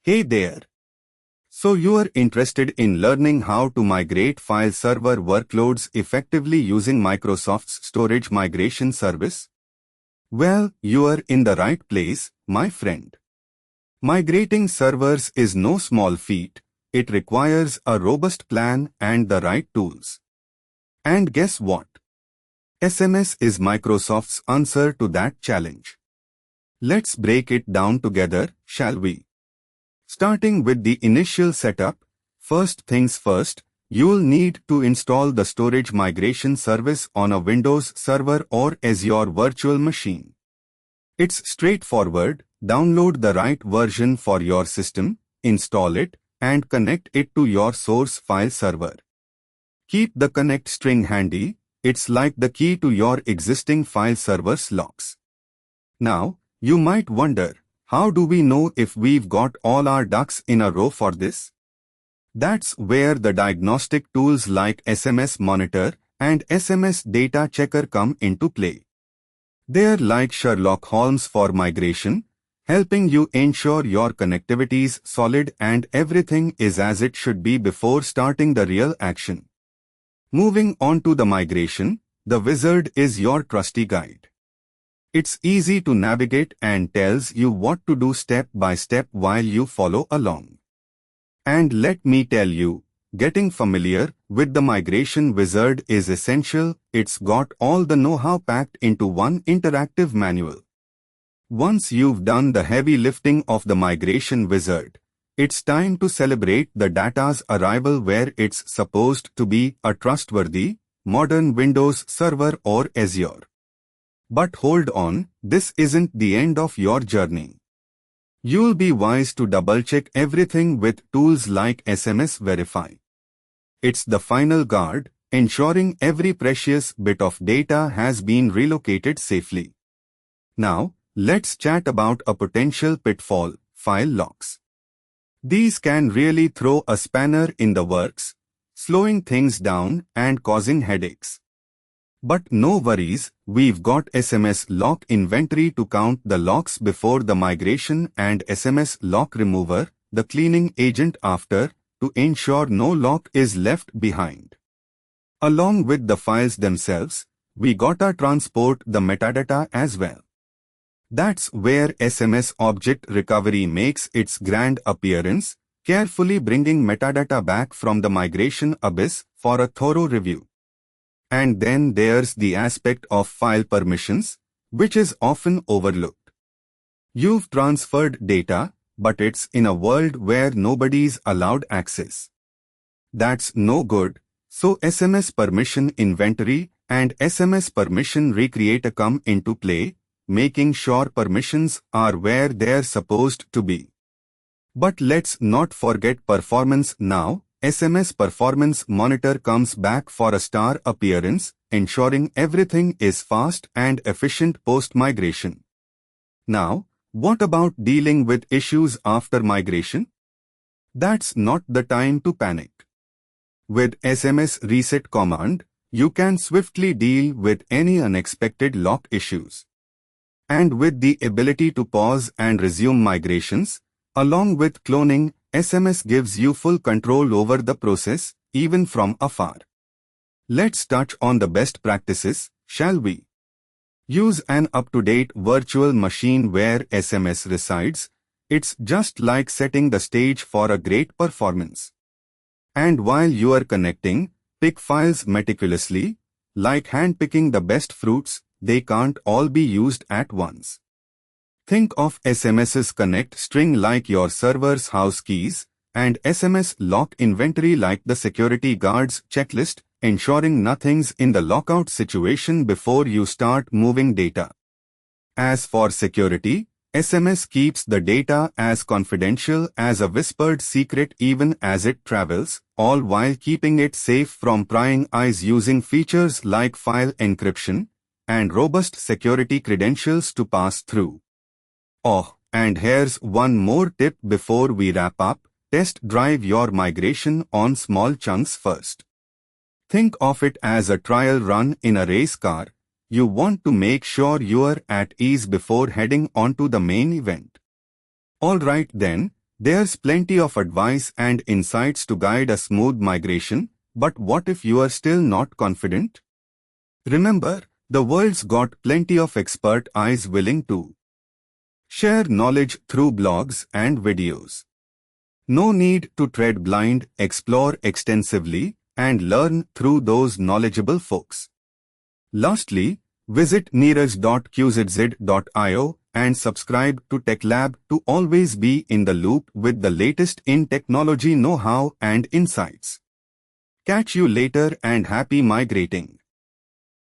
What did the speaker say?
Hey there! So you are interested in learning how to migrate file server workloads effectively using Microsoft's storage migration service? Well, you are in the right place, my friend. Migrating servers is no small feat. It requires a robust plan and the right tools. And guess what? SMS is Microsoft's answer to that challenge. Let's break it down together, shall we? Starting with the initial setup, first things first, you'll need to install the storage migration service on a Windows server or Azure virtual machine. It's straightforward. Download the right version for your system, install it, and connect it to your source file server. Keep the connect string handy. It's like the key to your existing file server's locks. Now, you might wonder, how do we know if we've got all our ducks in a row for this? That's where the diagnostic tools like SMS Monitor and SMS Data Checker come into play. They're like Sherlock Holmes for migration, helping you ensure your connectivity's solid and everything is as it should be before starting the real action. Moving on to the migration, the wizard is your trusty guide. It's easy to navigate and tells you what to do step by step while you follow along. And let me tell you, getting familiar with the migration wizard is essential. It's got all the know-how packed into one interactive manual. Once you've done the heavy lifting of the migration wizard, it's time to celebrate the data's arrival where it's supposed to be, a trustworthy, modern Windows server or Azure. But hold on, this isn't the end of your journey. You'll be wise to double-check everything with tools like SMS Verify. It's the final guard, ensuring every precious bit of data has been relocated safely. Now, let's chat about a potential pitfall: file locks. These can really throw a spanner in the works, slowing things down and causing headaches. But no worries, we've got SMS Lock Inventory to count the locks before the migration and SMS Lock Remover, the cleaning agent after, to ensure no lock is left behind. Along with the files themselves, we gotta transport the metadata as well. That's where SMS Object Recovery makes its grand appearance, carefully bringing metadata back from the migration abyss for a thorough review. And then there's the aspect of file permissions, which is often overlooked. You've transferred data, but it's in a world where nobody's allowed access. That's no good, so SMS Permission Inventory and SMS Permission Recreator come into play, making sure permissions are where they're supposed to be. But let's not forget performance now. SMS Performance Monitor comes back for a star appearance, ensuring everything is fast and efficient post-migration. Now, what about dealing with issues after migration? That's not the time to panic. With SMS Reset command, you can swiftly deal with any unexpected lock issues. And with the ability to pause and resume migrations, along with cloning, SMS gives you full control over the process, even from afar. Let's touch on the best practices, shall we? Use an up-to-date virtual machine where SMS resides. It's just like setting the stage for a great performance. And while you are connecting, pick files meticulously. Like hand-picking the best fruits, they can't all be used at once. Think of SMS's connect string like your server's house keys, and SMS lock inventory like the security guard's checklist, ensuring nothing's in the lockout situation before you start moving data. As for security, SMS keeps the data as confidential as a whispered secret even as it travels, all while keeping it safe from prying eyes using features like file encryption and robust security credentials to pass through. Oh, and here's one more tip before we wrap up: test drive your migration on small chunks first. Think of it as a trial run in a race car. You want to make sure you're at ease before heading onto the main event. Alright then, There's plenty of advice and insights to guide a smooth migration, but what if you are still not confident? Remember, the world's got plenty of expert eyes willing to share knowledge through blogs and videos. No need to tread blind, explore extensively, and learn through those knowledgeable folks. Lastly, visit neeraj.qzz.io and subscribe to TechLab to always be in the loop with the latest in technology know-how and insights. Catch you later and happy migrating.